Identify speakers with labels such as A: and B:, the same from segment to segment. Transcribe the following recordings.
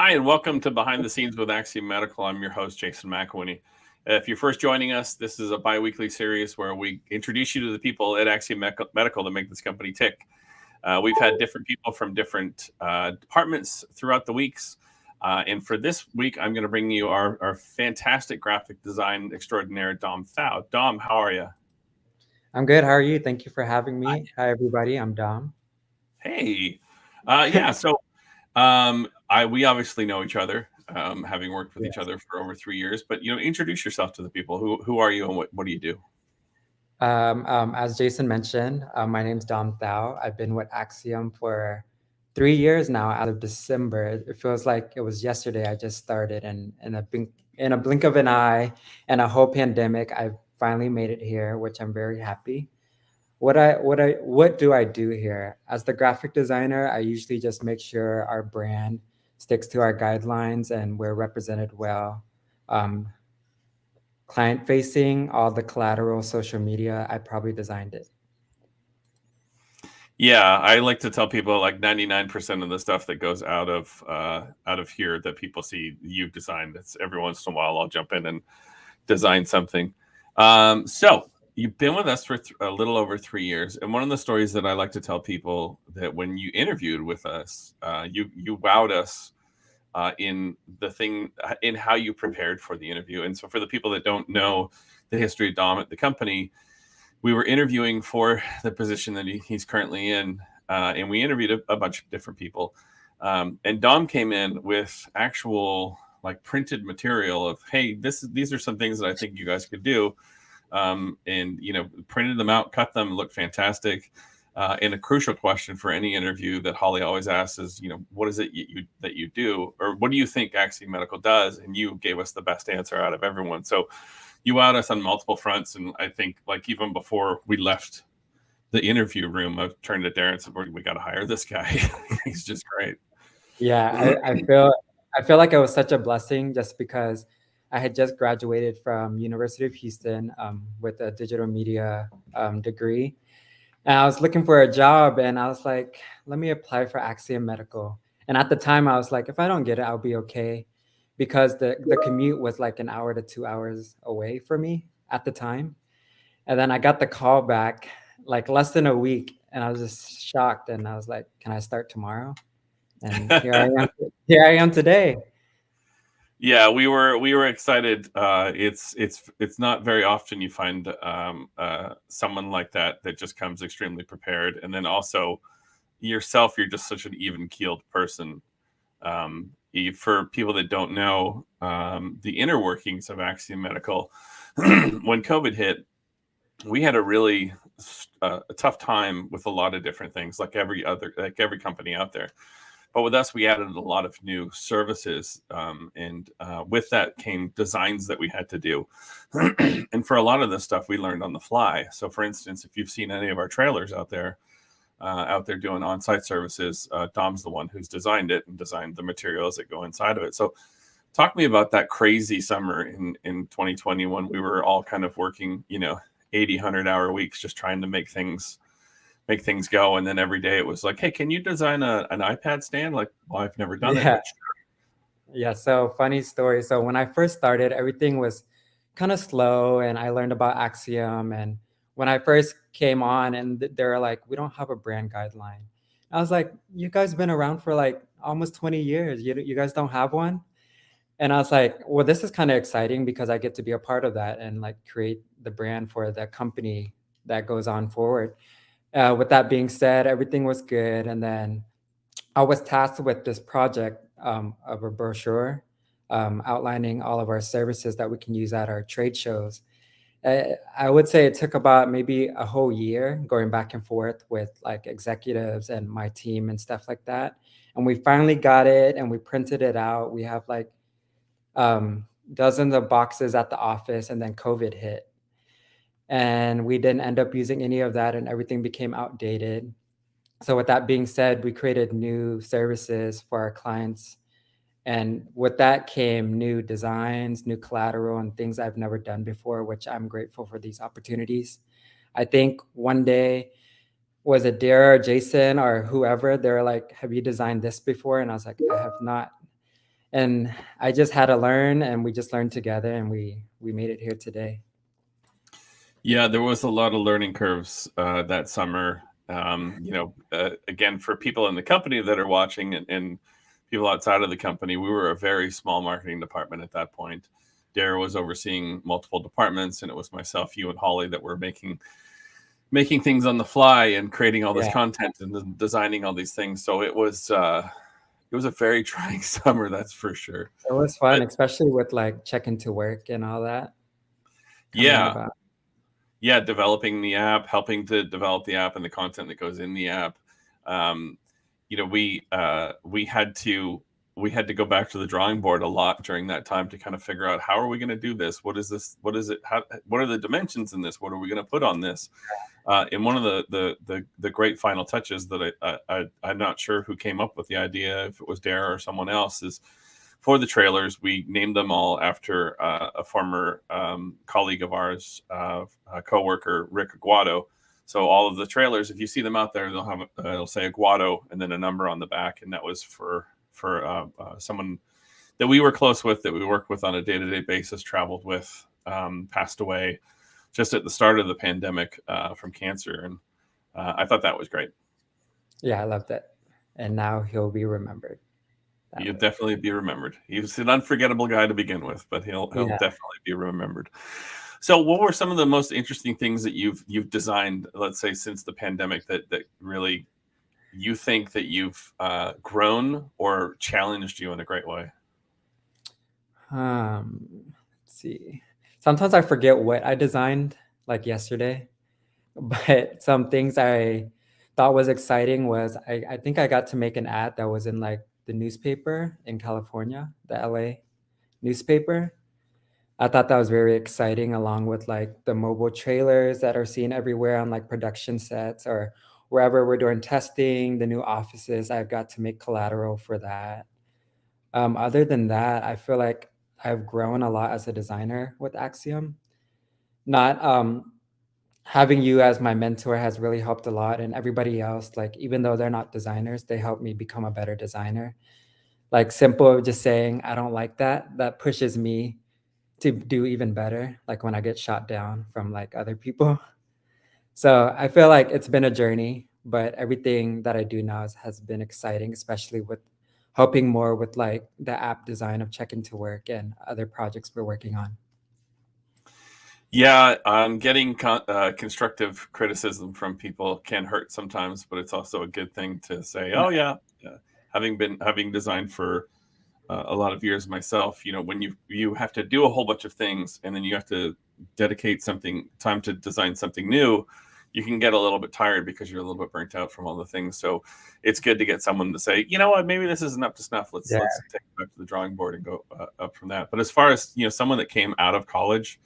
A: Hi, and welcome to Behind the Scenes with Axiom Medical. I'm your host, Jason McElhinney. If you're first joining us, this is a bi-weekly series where we introduce you to the people at Axiom Medical that make this company tick. We've had different people from different departments throughout the weeks. And for this week, I'm going to bring you our fantastic graphic design extraordinaire, Dom Thau. Dom, how are you?
B: I'm good. How are you? Thank you for having me. Hi, everybody. I'm Dom.
A: Hey. So we obviously know each other, having worked with each
B: Yes.
A: other for over 3 years. But introduce yourself to the people. Who are you, and what do you do?
B: As Jason mentioned, my name's Dom Thau. I've been with Axiom for 3 years now. As of December, it feels like it was yesterday. I just started, and in a blink of an eye, and a whole pandemic, I finally made it here, which I'm very happy. What do I do here? As the graphic designer, I usually just make sure our brand sticks to our guidelines and we're represented well. Um, Client facing, all the collateral, social media, I probably designed it.
A: Yeah, I like to tell people like 99% of the stuff that goes out of here that people see you've designed. It's every once in a while I'll jump in and design something. So you've been with us for a little over 3 years, and one of the stories that I like to tell people that when you interviewed with us, you wowed us in how you prepared for the interview. And so for the people that don't know the history of Dom at the company, we were interviewing for the position that he's currently in, and we interviewed a bunch of different people. And Dom came in with actual like printed material of, hey, these are some things that I think you guys could do, and printed them out, cut them, look fantastic. And a crucial question for any interview that Holly always asks is, what is it that you do, or what do you think Axiom Medical does? And you gave us the best answer out of everyone. So you wowed us on multiple fronts, and I think like even before we left the interview room, I turned to Darren and said, "We got to hire this guy. He's just great."
B: Yeah, I feel like it was such a blessing just because I had just graduated from University of Houston with a digital media degree. And I was looking for a job and I was like, let me apply for Axiom Medical. And at the time I was like, if I don't get it, I'll be okay. Because the commute was like an hour to 2 hours away for me at the time. And then I got the call back like less than a week and I was just shocked and I was like, can I start tomorrow? And here I am today.
A: Yeah, we were excited. It's not very often you find someone like that just comes extremely prepared, and then also yourself. You're just such an even keeled person. For people that don't know the inner workings of Axiom Medical, when COVID hit, we had a really a tough time with a lot of different things, like every company out there. But with us, we added a lot of new services, and with that came designs that we had to do. And for a lot of this stuff, we learned on the fly. So, for instance, if you've seen any of our trailers out there doing on-site services, Dom's the one who's designed it and designed the materials that go inside of it. So, talk to me about that crazy summer in 2020 when we were all kind of working, 80, 100-hour weeks, just trying to make things go. And then every day it was like, hey, can you design an iPad stand? Like, well, I've never done it,
B: Yeah.
A: but
B: Yeah. So funny story. So when I first started, everything was kind of slow and I learned about Axiom. And when I first came on and they were like, we don't have a brand guideline. I was like, you guys been around for like almost 20 years. You guys don't have one? And I was like, well, this is kind of exciting because I get to be a part of that and like create the brand for the company that goes on forward. With that being said, everything was good. And then I was tasked with this project of a brochure outlining all of our services that we can use at our trade shows. I would say it took about maybe a whole year going back and forth with like executives and my team and stuff like that. And we finally got it and we printed it out. We have like dozens of boxes at the office, and then COVID hit. And we didn't end up using any of that, and everything became outdated. So, with that being said, we created new services for our clients. And with that came new designs, new collateral, and things I've never done before, which I'm grateful for these opportunities. I think one day, was it Dara or Jason or whoever, they're like, have you designed this before? And I was like, I have not. And I just had to learn, and we just learned together, and we made it here today.
A: Yeah, there was a lot of learning curves that summer. Again, for people in the company that are watching and people outside of the company, we were a very small marketing department at that point. Dara was overseeing multiple departments, and it was myself, you, and Holly that were making things on the fly and creating all this
B: Yeah,
A: content and designing all these things. So it was a very trying summer, that's for sure.
B: it was fun,
A: But
B: especially with like checking to work and all that coming
A: yeah,
B: about.
A: yeah, developing the app, helping to develop the app and the content that goes in the app. Um, we had to go back to the drawing board a lot during that time to kind of figure out how are we going to do this? What is this? What is it? What are the dimensions in this? What are we going to put on this? And one of the great final touches that I'm not sure who came up with the idea, if it was Dara or someone else, is for the trailers, we named them all after a former colleague of ours, a coworker, Rick Aguado. So all of the trailers, if you see them out there, they'll say Aguado and then a number on the back, and that was for someone that we were close with, that we worked with on a day-to-day basis, traveled with, passed away just at the start of the pandemic from cancer, and I thought that was great.
B: Yeah, I loved it. And now he'll be remembered that
A: He'll
B: way.
A: definitely be remembered. He was an unforgettable guy to begin with, but he'll
B: Yeah.
A: definitely be remembered. So, what were some of the most interesting things that you've designed, let's say, since the pandemic that really you think that you've grown or challenged you in a great way?
B: Let's see. Sometimes I forget what I designed like yesterday, but some things I thought was exciting was I think I got to make an ad that was in like the newspaper in California, the LA newspaper. I thought that was very exciting, along with like the mobile trailers that are seen everywhere on like production sets or wherever we're doing testing, the new offices. I've got to make collateral for that. Other than that, I feel like I've grown a lot as a designer with Axiom. Not having you as my mentor has really helped a lot, and everybody else, like even though they're not designers, they help me become a better designer. Like simple, just saying I don't like that, that pushes me to do even better. Like when I get shot down from like other people. So I feel like it's been a journey, but everything that I do now has been exciting, especially with helping more with like the app design of Check Into Work and other projects we're working on.
A: Yeah, getting constructive criticism from people can hurt sometimes, but it's also a good thing to say,
B: Yeah.
A: "Oh yeah." Having designed for a lot of years myself, when you have to do a whole bunch of things and then you have to dedicate something time to design something new, you can get a little bit tired because you're a little bit burnt out from all the things. So it's good to get someone to say, you know what, maybe this isn't up to snuff. Let's
B: Yeah.
A: let's take it back to the drawing board and go up from that. But as far as someone that came out of college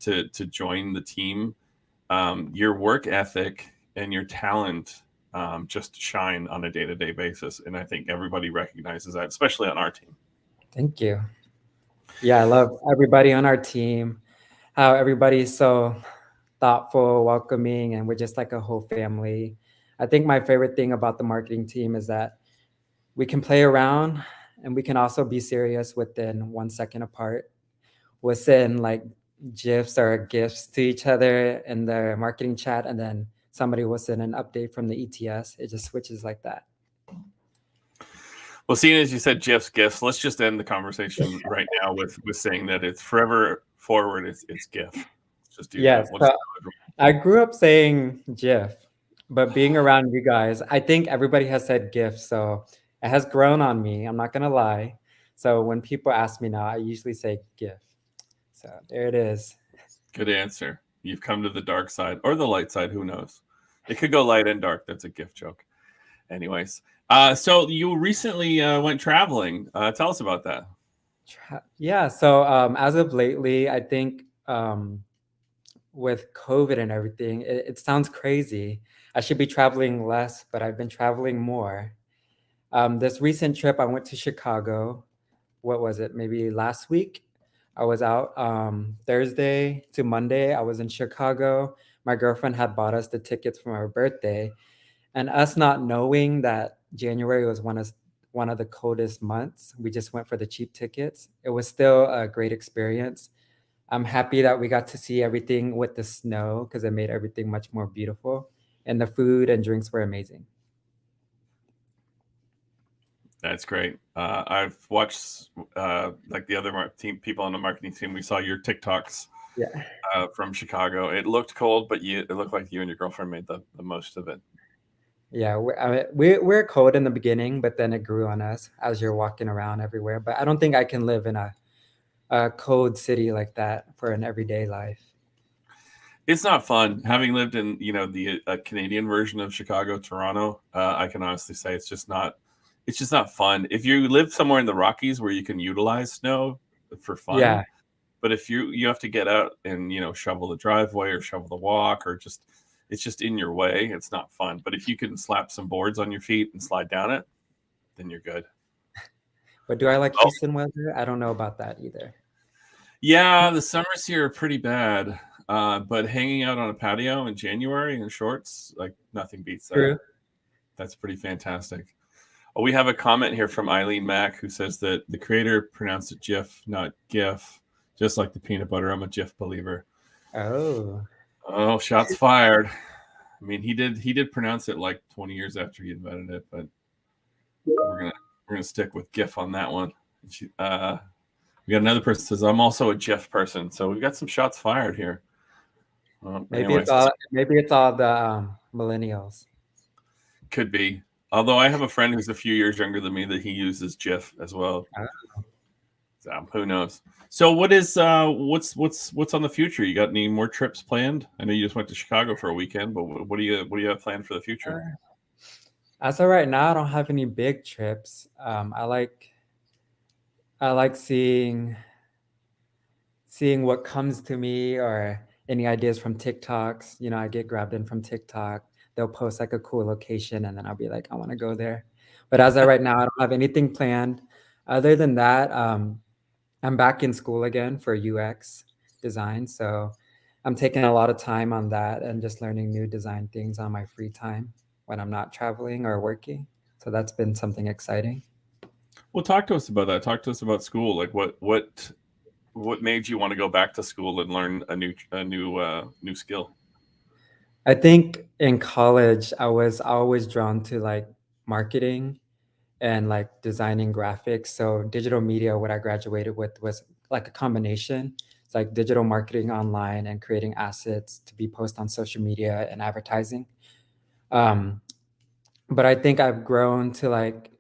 A: to join the team, your work ethic and your talent just shine on a day-to-day basis, and I think everybody recognizes that, especially on our team.
B: Thank you. Yeah, I love everybody on our team, how everybody's so thoughtful, welcoming, and we're just like a whole family. I think my favorite thing about the marketing team is that we can play around and we can also be serious within 1 second apart. We'll send like GIFs or gifts to each other in the marketing chat, and then somebody will send an update from the ETS. It just switches like that.
A: Well, seeing as you said gifs, let's just end the conversation right now with saying that it's forever forward. It's GIF. Let's just do that.
B: Yes.
A: We'll
B: So
A: just
B: I grew up saying GIF, but being around you guys, I think everybody has said GIF. So it has grown on me. I'm not going to lie. So when people ask me now, I usually say GIF. So there it is.
A: good answer. You've come to the dark side or the light side. Who knows? It could go light and dark. That's a GIF joke. Anyways, so you recently went traveling. Tell us about that.
B: Yeah. So as of lately, I think with COVID and everything, it sounds crazy. I should be traveling less, but I've been traveling more. This recent trip, I went to Chicago. What was it? Maybe last week. I was out Thursday to Monday. I was in Chicago. My girlfriend had bought us the tickets for our birthday, and us not knowing that January was one of the coldest months. We just went for the cheap tickets. It was still a great experience. I'm happy that we got to see everything with the snow because it made everything much more beautiful. And the food and drinks were amazing.
A: That's great. I've watched like the other team people on the marketing team. We saw your TikToks
B: Yeah.
A: from Chicago. It looked cold, but it looked like you and your girlfriend made the most of it.
B: Yeah, we're cold in the beginning, but then it grew on us as you're walking around everywhere. But I don't think I can live in a cold city like that for an everyday life.
A: It's not fun. Having lived in the Canadian version of Chicago, Toronto, I can honestly say it's just not. It's just not fun. If you live somewhere in the Rockies where you can utilize snow for fun,
B: Yeah,
A: but if you have to get out and shovel the driveway or shovel the walk or just it's just in your way, it's not fun. But if you can slap some boards on your feet and slide down it, then you're good.
B: but do I like
A: Oh
B: Houston weather? I don't know about that either.
A: yeah, the summers here are pretty bad. But hanging out on a patio in January in shorts, like nothing beats that.
B: True.
A: That's pretty fantastic. Oh, we have a comment here from Eileen Mack who says that the creator pronounced it GIF, not GIF, just like the peanut butter. I'm a GIF believer.
B: Oh,
A: Oh, shots fired. I mean, he did pronounce it like 20 years after he invented it, but we're gonna stick with GIF on that one. We got another person says I'm also a GIF person, so we've got some shots fired here. Anyways,
B: maybe it's all the millennials.
A: could be. Although I have a friend who's a few years younger than me that he uses GIF as well. So who knows? So what's on the future? You got any more trips planned? I know you just went to Chicago for a weekend, but what do you have planned for the future?
B: As of right now, I don't have any big trips. I like seeing what comes to me or any ideas from TikToks. I get grabbed in from TikTok. They'll post like a cool location and then I'll be like, I want to go there. But as of right now, I don't have anything planned. Other than that, I'm back in school again for UX design. So I'm taking a lot of time on that and just learning new design things on my free time when I'm not traveling or working. So that's been something exciting.
A: Well, talk to us about that. Talk to us about school. Like what made you want to go back to school and learn a new skill?
B: I think in college, I was always drawn to like marketing and like designing graphics. So digital media, what I graduated with was like a combination. It's like digital marketing online and creating assets to be posted on social media and advertising. Um, but I think I've grown to like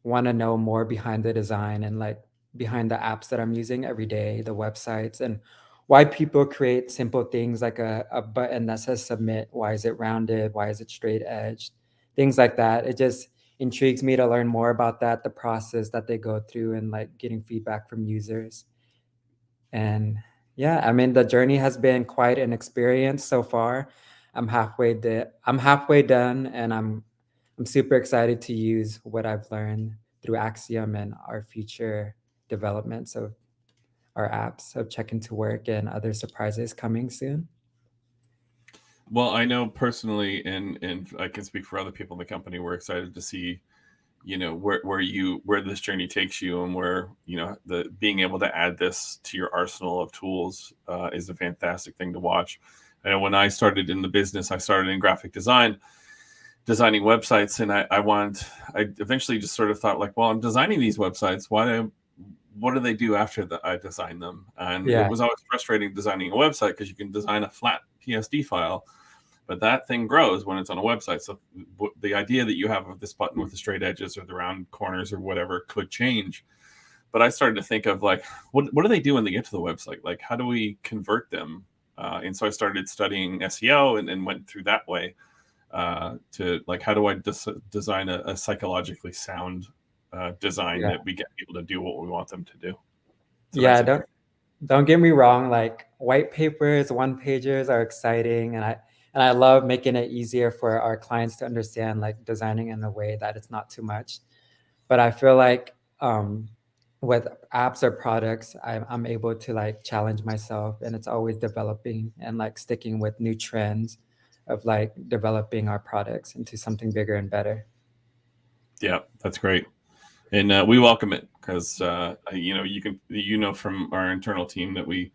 B: want to know more behind the design and like behind the apps that I'm using every day, the websites, and why people create simple things like a button that says submit. Why is it rounded? Why is it straight edged? Things like that. It just intrigues me to learn more about that, the process that they go through, and like getting feedback from users. And yeah, I mean, the journey has been quite an experience so far. I'm halfway done, and I'm super excited to use what I've learned through Axiom and our future developments of our apps of Check Into Work and other surprises coming soon.
A: Well, I know personally, and I can speak for other people in the company. We're excited to see, where this journey takes you, and where the being able to add this to your arsenal of tools is a fantastic thing to watch. I know when I started in the business, I started in graphic design, designing websites, and I eventually just sort of thought like, well, I'm designing these websites. What do they do after I design them? And it
B: Yeah,
A: was always frustrating designing a website because you can design a flat PSD file, but that thing grows when it's on a website. So the idea that you have of this button with the straight edges or the round corners or whatever could change. But I started to think of like, what do they do when they get to the website? Like, how do we convert them? And so I started studying SEO and went through that way to like, how do I design a psychologically sound design
B: yeah,
A: that we get people to do what we want them to do? So
B: yeah.
A: that's
B: Don't get me wrong. Like white papers, one pagers are exciting, and I love making it easier for our clients to understand like designing in a way that it's not too much. But I feel like with apps or products, I'm able to like challenge myself, and it's always developing and like sticking with new trends of like developing our products into something bigger and better.
A: yeah, that's great. And we welcome it because from our internal team that we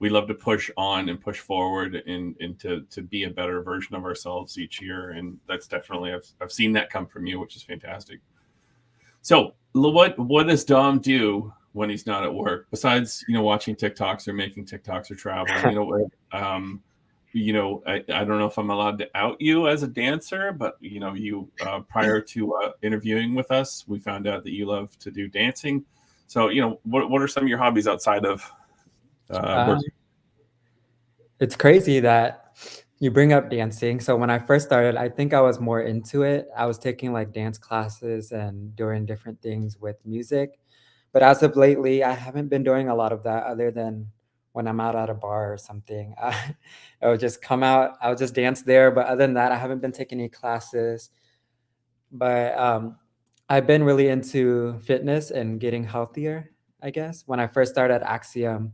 A: love to push on and push forward and to be a better version of ourselves each year, and that's definitely I've seen that come from you, which is fantastic. So what does Dom do when he's not at work besides watching TikToks or making TikToks or traveling? I don't know if I'm allowed to out you as a dancer, but you prior to interviewing with us, we found out that you love to do dancing. So what are some of your hobbies outside of work?
B: Um, it's crazy that you bring up dancing. So when I first started, I think I was more into it. I was taking like dance classes and doing different things with music. But as of lately, I haven't been doing a lot of that other than when I'm out at a bar or something. I would just come out, I would just dance there. But other than that, I haven't been taking any classes. But I've been really into fitness and getting healthier, I guess. When I first started Axiom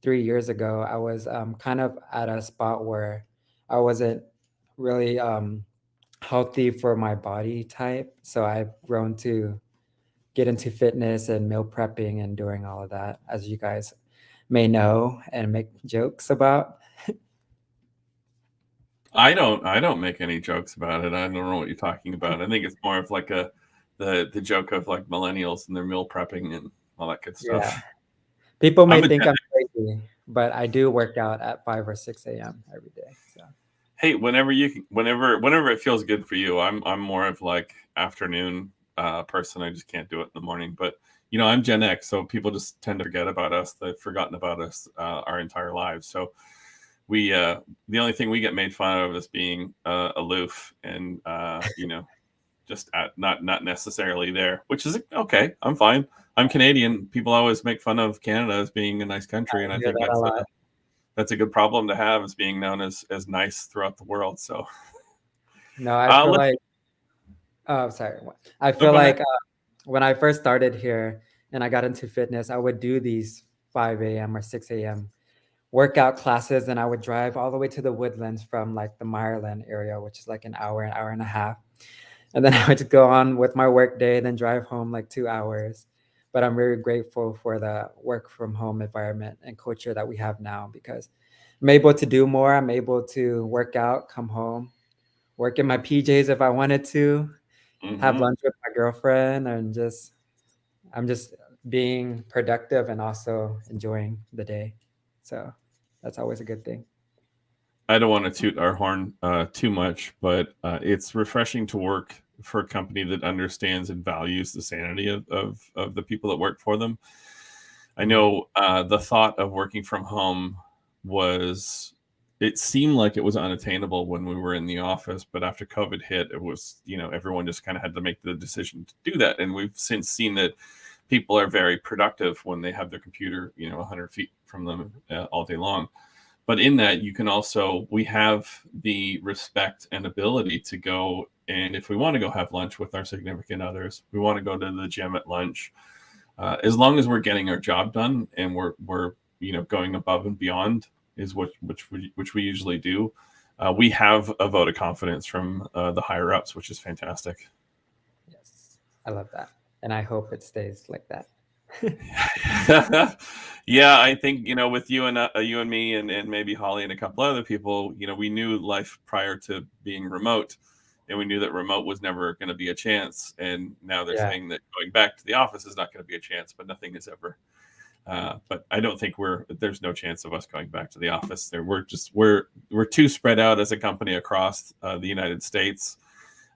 B: 3 years ago, I was kind of at a spot where I wasn't really healthy for my body type. So I've grown to get into fitness and meal prepping and doing all of that, as you guys may know and make jokes about.
A: I don't make any jokes about it. I don't know what you're talking about. I think it's more of like the joke of like millennials and their meal prepping and all that good
B: Yeah.
A: stuff.
B: People may
A: I'm a
B: think I'm crazy, but I do work out at 5 or 6 a.m. every day. So
A: Hey, whenever it feels good for you. I'm more of like afternoon person. I just can't do it in the morning. But I'm Gen X, so people just tend to forget about us. They've forgotten about us our entire lives. So we the only thing we get made fun of is being aloof and just not necessarily there, which is okay. I'm fine. I'm Canadian. People always make fun of Canada as being a nice country, and
B: I
A: I
B: hear
A: think
B: that a lot.
A: that's a good problem to have, as being known as nice throughout the world. So
B: No, I feel
A: let's
B: like, oh, sorry. I
A: no,
B: feel
A: go ahead.
B: like when I first started here and I got into fitness, I would do these 5 a.m. or 6 a.m. workout classes, and I would drive all the way to the Woodlands from like the Meyerland area, which is like an hour and a half. And then I would just go on with my work day, then drive home like 2 hours. But I'm very grateful for the work from home environment and culture that we have now because I'm able to do more. I'm able to work out, come home, work in my PJs if I wanted to, have
A: Hmm.
B: lunch with my girlfriend, and just I'm just being productive and also enjoying the day. So that's always a good thing.
A: I don't want to toot our horn too much, but it's refreshing to work for a company that understands and values the sanity of the people that work for them. I
B: Mhm.
A: know the thought of working from home was, it seemed like it was unattainable when we were in the office, but after COVID hit, it was, everyone just kind of had to make the decision to do that. And we've since seen that people are very productive when they have their computer, 100 feet from them all day long. But in that, you can also, we have the respect and ability to go, and if we want to go have lunch with our significant others, we want to go to the gym at lunch, as long as we're getting our job done and we're going above and beyond, is which we usually do. We have a vote of confidence from the higher ups, which is fantastic.
B: Yes, I love that, and I hope it stays like that.
A: Yeah, I think with you and me and maybe Holly and a couple other people, we knew life prior to being remote, and we knew that remote was never going to be a chance. And now they're
B: Yeah.
A: saying that going back to the office is not going to be a chance, but nothing is ever. But I don't think there's no chance of us going back to the office. We're too spread out as a company across the United States,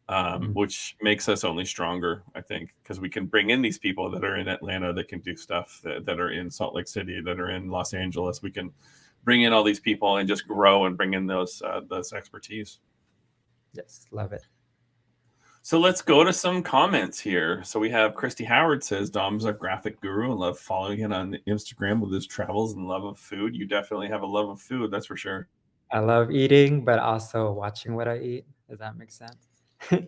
B: Mhm.
A: which makes us only stronger, I think, because we can bring in these people that are in Atlanta that can do stuff, that are in Salt Lake City, that are in Los Angeles. We can bring in all these people and just grow and bring in those expertise.
B: Yes, love it.
A: So let's go to some comments here. So we have Christy Howard says Dom's a graphic guru and love following him on Instagram with his travels and love of food. You definitely have a love of food, that's for sure.
B: I love eating, but also watching what I eat. Does that make sense?
A: You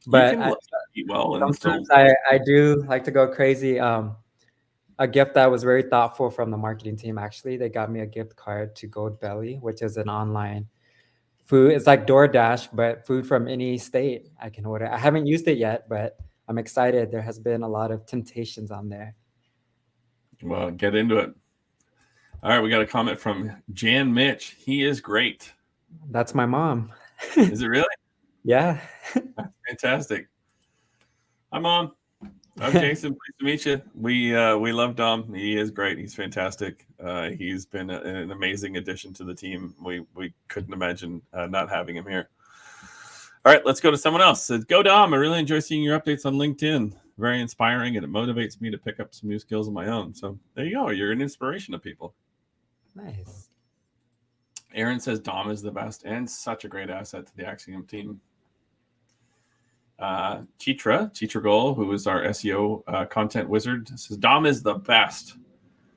B: But
A: can eat well and still.
B: sometimes I do like to go crazy. A gift that was very thoughtful from the marketing team, actually, they got me a gift card to Gold Belly, which is an online food. It's like DoorDash, but food from any state I can order. I haven't used it yet, but I'm excited. There has been a lot of temptations on there.
A: Well, get into it. All right, we got a comment from Jan Mitch. He is great.
B: That's my mom.
A: Is it really?
B: Yeah.
A: That's fantastic. Hi, Mom. I'm Jason. Pleased to meet you. We love Dom. He is great. He's fantastic. He's been an amazing addition to the team. We couldn't imagine not having him here. All right, let's go to someone else. Go Dom. I really enjoy seeing your updates on LinkedIn. Very inspiring, and it motivates me to pick up some new skills of my own. So there you go. You're an inspiration to people.
B: Nice.
A: Aaron says Dom is the best and such a great asset to the Axiom team. Chitra Goal, who is our SEO content wizard, says Dom is the best.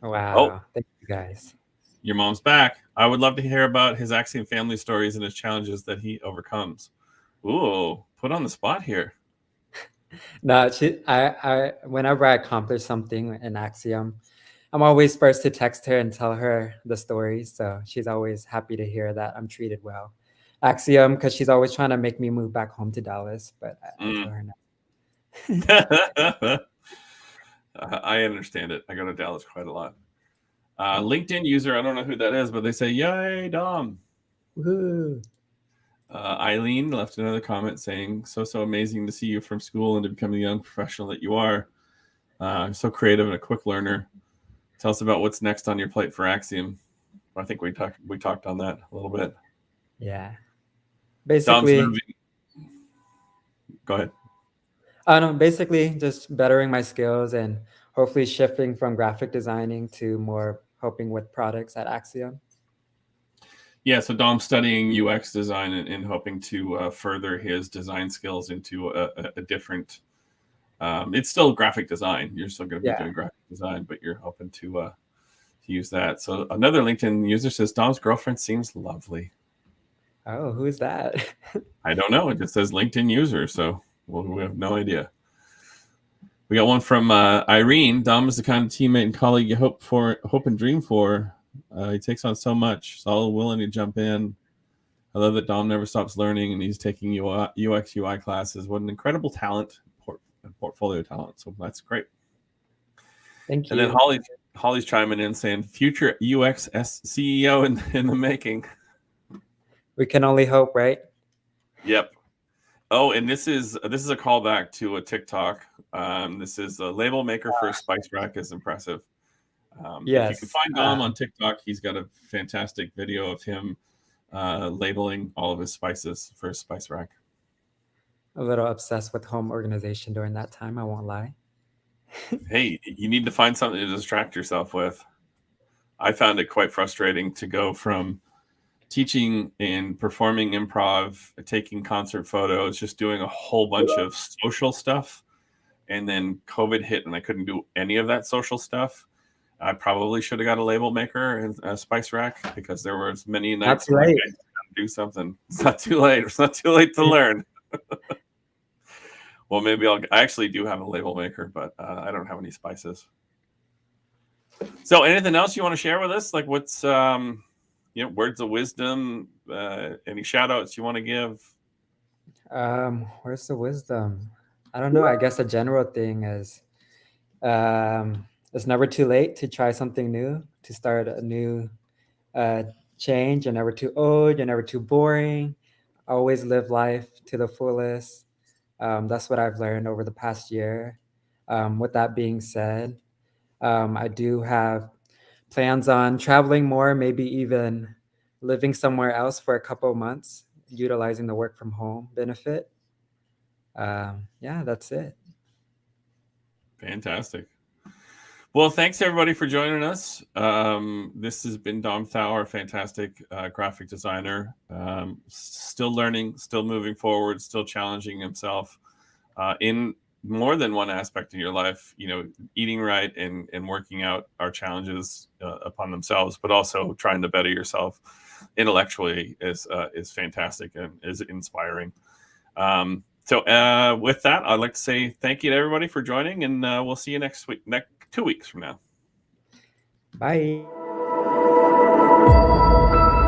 B: Wow.
A: Oh,
B: thank you guys.
A: Your mom's back. I would love to hear about his Axiom family stories and his challenges that he overcomes. Ooh, put on the spot here.
B: No, I whenever I accomplish something in Axiom, I'm always first to text her and tell her the story. So she's always happy to hear that I'm treated well. Axiom, because she's always trying to make me move back home to Dallas, but I tell her no.
A: I understand it. I go to Dallas quite a lot. LinkedIn user, I don't know who that is, but they say, yay, Dom.
B: Woohoo.
A: Eileen left another comment saying, so amazing to see you from school and to become the young professional that you are. So creative and a quick learner. Tell us about what's next on your plate for Axiom. I think we talked on that a little bit.
B: Yeah. Basically,
A: go ahead.
B: No, basically just bettering my skills and hopefully shifting from graphic designing to more helping with products at Axiom.
A: Yeah, so Dom's studying UX design and hoping to further his design skills into a different. It's still graphic design. You're still going to be doing graphic design, but you're hoping to use that. So another LinkedIn user says Dom's girlfriend seems lovely.
B: Oh, who is that?
A: I don't know. It just says LinkedIn user, so we have no idea. We got one from Irene. Dom is the kind of teammate and colleague you hope and dream for. He takes on so much. He's all willing to jump in. I love that Dom never stops learning, and he's taking UX UI classes. What an incredible talent, portfolio talent. So that's great.
B: Thank you.
A: And then Holly's chiming in saying, "Future UX CEO in the making."
B: We can only hope, right?
A: Yep. Oh, and this is a callback to a TikTok. This is a label maker for Spice Rack is impressive.
B: Yes.
A: If you can find Dom on TikTok, he's got a fantastic video of him labeling all of his spices for his Spice Rack.
B: A little obsessed with home organization during that time, I won't lie.
A: Hey, you need to find something to distract yourself with. I found it quite frustrating to go from teaching and performing improv, taking concert photos, just doing a whole bunch of social stuff. And then COVID hit and I couldn't do any of that social stuff. I probably should have got a label maker and a Spice Rack because there were as many nights where I had to do something. It's not too late. It's not too late to learn. Well, maybe I actually do have a label maker, but I don't have any spices. So anything else you want to share with us? Like what's, words of wisdom, any shout outs you want to give?
B: Where's the wisdom? I don't know. I guess a general thing is it's never too late to try something new, to start a new change. You're never too old. You're never too boring. Always live life to the fullest. That's what I've learned over the past year. With that being said, I do have plans on traveling more, maybe even living somewhere else for a couple of months, utilizing the work from home benefit. Yeah, that's it.
A: Fantastic. Well, thanks everybody for joining us. This has been Dom Thauer, a fantastic graphic designer, still learning, still moving forward, still challenging himself in more than one aspect of your life. Eating right and working out are challenges upon themselves, but also trying to better yourself intellectually is fantastic and is inspiring. So with that, I'd like to say thank you to everybody for joining, and we'll see you next 2 weeks from now.
B: Bye.